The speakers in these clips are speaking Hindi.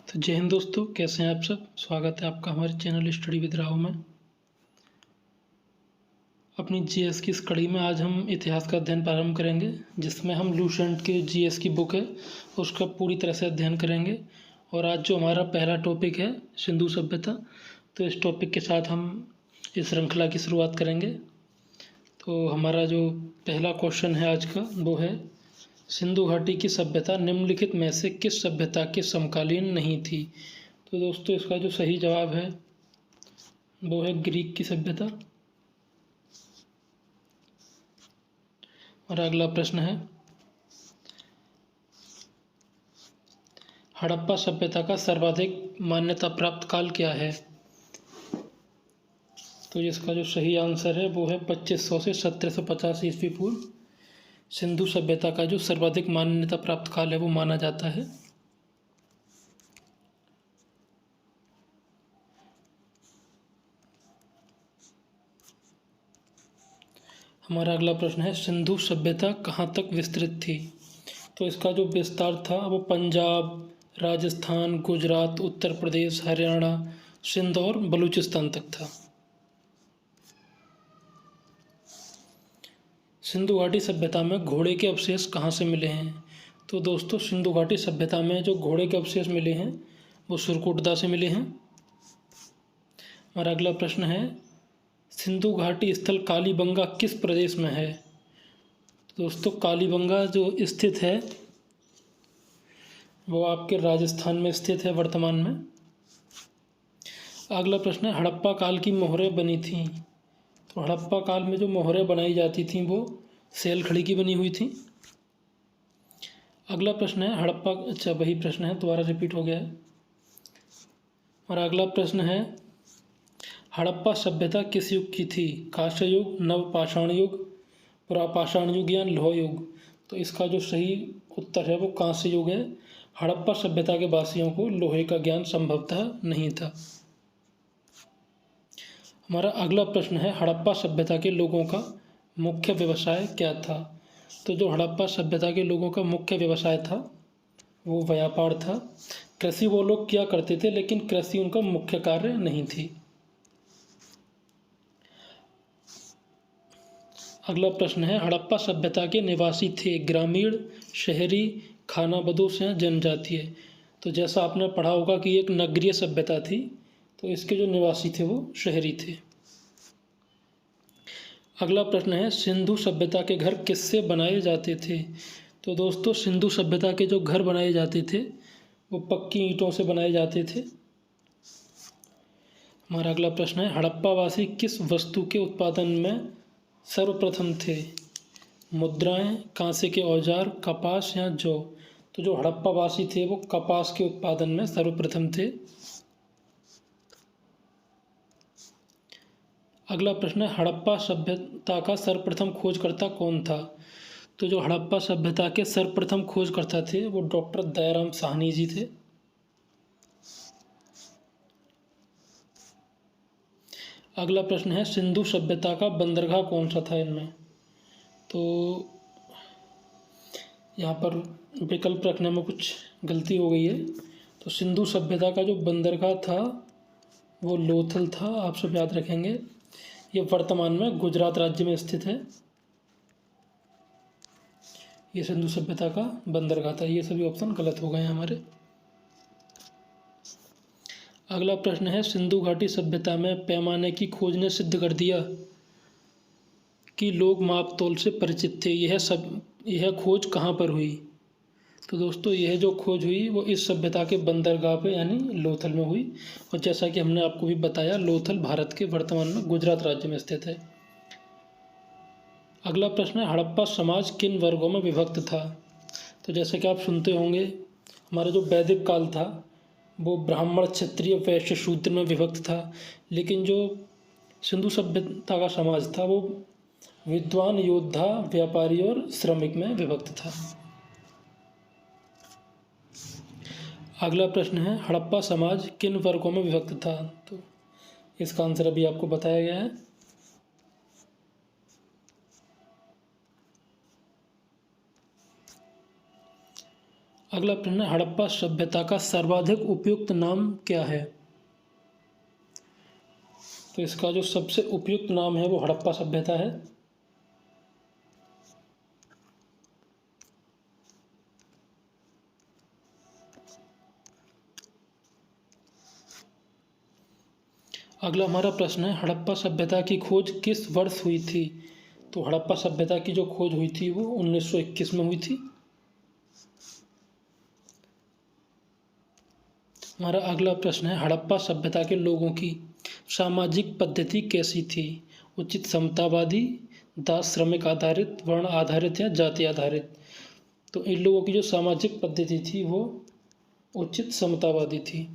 तो जय हिंद दोस्तों, कैसे हैं आप सब। स्वागत है आपका हमारे चैनल स्टडी विद राव में। अपनी जीएस की इस कड़ी में आज हम इतिहास का अध्ययन प्रारंभ करेंगे, जिसमें हम लूसेंट के जीएस की बुक है उसका पूरी तरह से अध्ययन करेंगे। और आज जो हमारा पहला टॉपिक है सिंधु सभ्यता, तो इस टॉपिक के साथ हम इस श्रृंखला की शुरुआत करेंगे। तो हमारा जो पहला क्वेश्चन है आज का वो है, सिंधु घाटी की सभ्यता निम्नलिखित में से किस सभ्यता के समकालीन नहीं थी। तो दोस्तों इसका जो सही जवाब है वो है ग्रीक की सभ्यता। और अगला प्रश्न है, हड़प्पा सभ्यता का सर्वाधिक मान्यता प्राप्त काल क्या है। तो इसका जो सही आंसर है वो है 2500 से 1750 ईस्वी पूर्व। सिंधु सभ्यता का जो सर्वाधिक मान्यता प्राप्त काल है वो माना जाता है। हमारा अगला प्रश्न है, सिंधु सभ्यता कहाँ तक विस्तृत थी। तो इसका जो विस्तार था वो पंजाब, राजस्थान, गुजरात, उत्तर प्रदेश, हरियाणा, सिंध और बलूचिस्तान तक था। सिंधु घाटी सभ्यता में घोड़े के अवशेष कहाँ से मिले हैं। तो दोस्तों सिंधु घाटी सभ्यता में जो घोड़े के अवशेष मिले हैं वो सुरकोटदा से मिले हैं। हमारा अगला प्रश्न है, सिंधु घाटी स्थल कालीबंगा किस प्रदेश में है। तो दोस्तों कालीबंगा जो स्थित है वो आपके राजस्थान में स्थित है वर्तमान में। अगला प्रश्न है, हड़प्पा काल की मोहरें बनी थीं। तो हड़प्पा काल में जो मोहरें बनाई जाती थीं वो सेल खड़ी की बनी हुई थी। अगला प्रश्न है, हड़प्पा, अच्छा वही प्रश्न है, दोबारा रिपीट हो गया है। और अगला प्रश्न है, हड़प्पा सभ्यता किस युग की थी। कांस्य युग, नवपाषाण युग, पुरापाषाण युग या लौह युग। तो इसका जो सही उत्तर है वो कांस्य युग है। हड़प्पा सभ्यता के वासियों को लोहे का ज्ञान संभवतः नहीं था। हमारा अगला प्रश्न है, हड़प्पा सभ्यता के लोगों का मुख्य व्यवसाय क्या था। तो जो हड़प्पा सभ्यता के लोगों का मुख्य व्यवसाय था वो व्यापार था। कृषि वो लोग किया करते थे, लेकिन कृषि उनका मुख्य कार्य नहीं थी। अगला प्रश्न है, हड़प्पा सभ्यता के निवासी थे ग्रामीण, शहरी, खानाबदोश या जनजातीय। तो जैसा आपने पढ़ा होगा कि एक नगरीय सभ्यता थी, तो इसके जो निवासी थे वो शहरी थे। अगला प्रश्न है, सिंधु सभ्यता के घर किससे बनाए जाते थे। तो दोस्तों सिंधु सभ्यता के जो घर बनाए जाते थे वो पक्की ईंटों से बनाए जाते थे। हमारा अगला प्रश्न है, हड़प्पावासी किस वस्तु के उत्पादन में सर्वप्रथम थे। मुद्राएं, कांसे के औजार, कपास या जौ। तो जो हड़प्पावासी थे वो कपास के उत्पादन में सर्वप्रथम थे। अगला प्रश्न है, हड़प्पा सभ्यता का सर्वप्रथम खोजकर्ता कौन था। तो जो हड़प्पा सभ्यता के सर्वप्रथम खोजकर्ता थे वो डॉक्टर दयाराम साहनी जी थे। अगला प्रश्न है, सिंधु सभ्यता का बंदरगाह कौन सा था इनमें। तो यहाँ पर विकल्प रखने में कुछ गलती हो गई है। तो सिंधु सभ्यता का जो बंदरगाह था वो लोथल था, आप सब याद रखेंगे। ये वर्तमान में गुजरात राज्य में स्थित है। ये सिंधु सभ्यता का बंदरगाह था। ये सभी ऑप्शन गलत हो गए हैं हमारे। अगला प्रश्न है, सिंधु घाटी सभ्यता में पैमाने की खोज ने सिद्ध कर दिया कि लोग माप तौल से परिचित थे। यह खोज कहाँ पर हुई। तो दोस्तों यह जो खोज हुई वो इस सभ्यता के बंदरगाह पे यानी लोथल में हुई। और जैसा कि हमने आपको भी बताया, लोथल भारत के वर्तमान में गुजरात राज्य में स्थित है। अगला प्रश्न है, हड़प्पा समाज किन वर्गों में विभक्त था। तो जैसे कि आप सुनते होंगे, हमारा जो वैदिक काल था वो ब्राह्मण, क्षत्रिय, वैश्य, शूद्र में विभक्त था। लेकिन जो सिंधु सभ्यता का समाज था वो विद्वान, योद्धा, व्यापारी और श्रमिक में विभक्त था। अगला प्रश्न है, हड़प्पा समाज किन वर्गों में विभक्त था। तो इसका आंसर अभी आपको बताया गया है। अगला प्रश्न है, हड़प्पा सभ्यता का सर्वाधिक उपयुक्त नाम क्या है? तो इसका जो सबसे उपयुक्त नाम है वो हड़प्पा सभ्यता है। अगला हमारा प्रश्न है, हड़प्पा सभ्यता की खोज किस वर्ष हुई थी? तो हड़प्पा सभ्यता की जो खोज हुई थी वो 1921 में हुई थी। हमारा अगला प्रश्न है, हड़प्पा सभ्यता के लोगों की सामाजिक पद्धति कैसी थी? उचित समतावादी, दास श्रमिक आधारित, वर्ण आधारित या जाति आधारित? तो इन लोगों की जो सामाजिक पद्धति थी वो उचित समतावादी थी।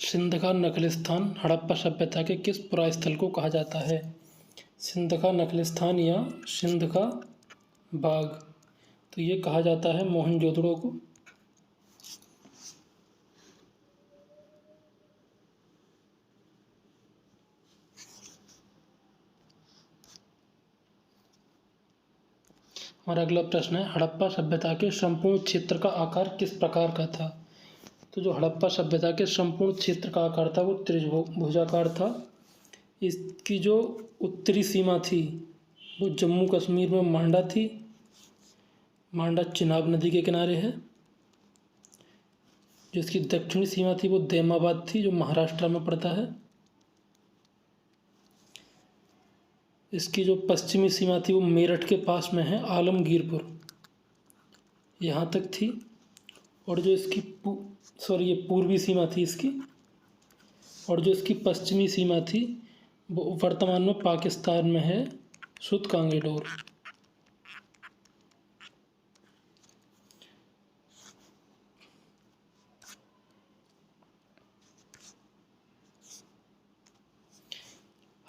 सिंध का नखलिस्तान हड़प्पा सभ्यता के किस पुरास्थल को कहा जाता है? सिंध का नखलिस्तान या सिंध का बाग? तो ये कहा जाता है मोहनजोदड़ो को। हमारा अगला प्रश्न है, हड़प्पा सभ्यता के संपूर्ण क्षेत्र का आकार किस प्रकार का था? तो जो हड़प्पा सभ्यता के संपूर्ण क्षेत्र का आकार था वो त्रिभुजाकार था। इसकी जो उत्तरी सीमा थी वो जम्मू कश्मीर में मांडा थी। मांडा चिनाब नदी के किनारे है। जो इसकी दक्षिणी सीमा थी वो दैमाबाद थी, जो महाराष्ट्र में पड़ता है। इसकी जो पश्चिमी सीमा थी वो मेरठ के पास में है, आलमगीरपुर, यहाँ तक थी। और जो इसकी ये पूर्वी सीमा थी इसकी, और जो इसकी पश्चिमी सीमा थी वो वर्तमान में पाकिस्तान में है, सुत कांगेडोर।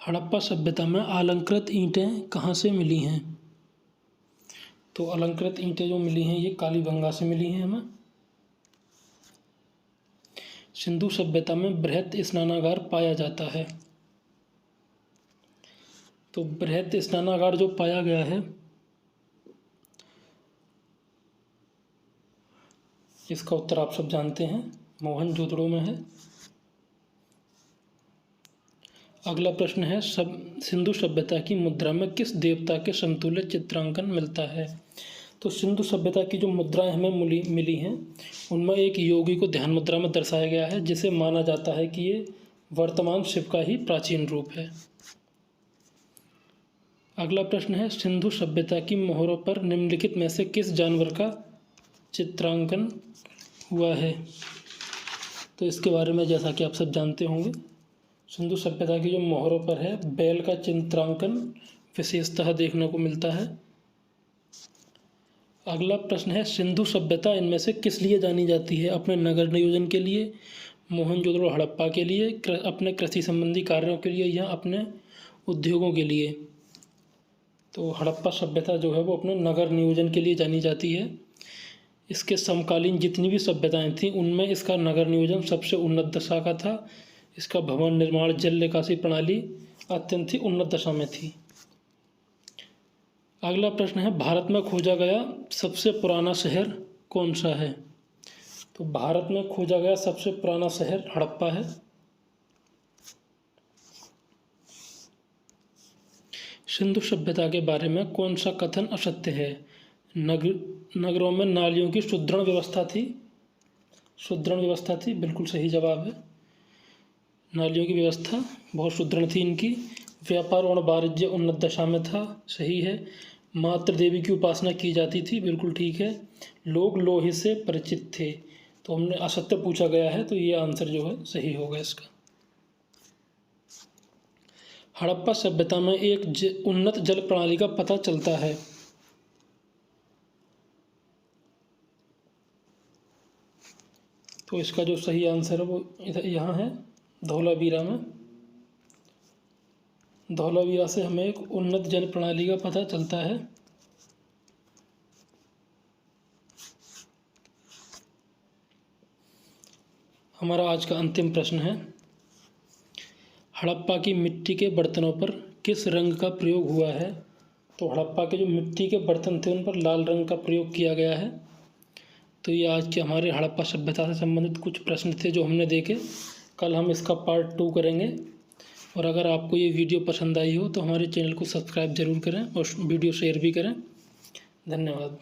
हड़प्पा सभ्यता में अलंकृत ईंटें कहाँ से मिली हैं? तो अलंकृत ईंटें जो मिली हैं ये कालीबंगा से मिली हैं हमें। सिंधु सभ्यता में बृहत स्नानागार पाया जाता है। तो बृहत स्नानागार जो पाया गया है इसका उत्तर आप सब जानते हैं, मोहनजोदड़ो में है। अगला प्रश्न है, सिंधु सभ्यता की मुद्रा में किस देवता के समतुल्य चित्रांकन मिलता है? तो सिंधु सभ्यता की जो मुद्राएं हमें मिली हैं उनमें एक योगी को ध्यान मुद्रा में दर्शाया गया है, जिसे माना जाता है कि ये वर्तमान शिव का ही प्राचीन रूप है। अगला प्रश्न है, सिंधु सभ्यता की मोहरों पर निम्नलिखित में से किस जानवर का चित्रांकन हुआ है? तो इसके बारे में जैसा कि आप सब जानते होंगे, सिंधु सभ्यता की जो मोहरों पर है बैल का चित्रांकन विशेषतः देखने को मिलता है। अगला प्रश्न है, सिंधु सभ्यता इनमें से किस लिए जानी जाती है? अपने नगर नियोजन के लिए, मोहनजोदड़ो हड़प्पा के लिए, अपने कृषि संबंधी कार्यों के लिए या अपने उद्योगों के लिए? तो हड़प्पा सभ्यता जो है वो अपने नगर नियोजन के लिए जानी जाती है। इसके समकालीन जितनी भी सभ्यताएं थीं उनमें इसका नगर नियोजन सबसे उन्नत दशा का था। इसका भवन निर्माण, जल निकासी प्रणाली अत्यंत ही उन्नत दशा में थी। अगला प्रश्न है, भारत में खोजा गया सबसे पुराना शहर कौन सा है? तो भारत में खोजा गया सबसे पुराना शहर हड़प्पा है। सिंधु सभ्यता के बारे में कौन सा कथन असत्य है? नगरों में नालियों की सुदृढ़ व्यवस्था थी। सुदृढ़ व्यवस्था थी, बिल्कुल सही जवाब है। नालियों की व्यवस्था बहुत सुदृढ़ थी इनकी। व्यापार और वाणिज्य उन्नत दशा में था, सही है। मातृ देवी की उपासना की जाती थी, बिल्कुल ठीक है। लोग लोहे से परिचित थे, तो हमने असत्य पूछा गया है, तो ये आंसर जो है सही होगा इसका। हड़प्पा सभ्यता में एक उन्नत जल प्रणाली का पता चलता है। तो इसका जो सही आंसर है वो यहाँ है, धौलावीरा में। धौलावीरा से हमें एक उन्नत जल प्रणाली का पता चलता है। हमारा आज का अंतिम प्रश्न है, हड़प्पा की मिट्टी के बर्तनों पर किस रंग का प्रयोग हुआ है? तो हड़प्पा के जो मिट्टी के बर्तन थे उन पर लाल रंग का प्रयोग किया गया है। तो ये आज के हमारे हड़प्पा सभ्यता से संबंधित कुछ प्रश्न थे जो हमने देखे। कल हम इसका पार्ट 2 करेंगे। और अगर आपको ये वीडियो पसंद आई हो तो हमारे चैनल को सब्सक्राइब ज़रूर करें और वीडियो शेयर भी करें। धन्यवाद।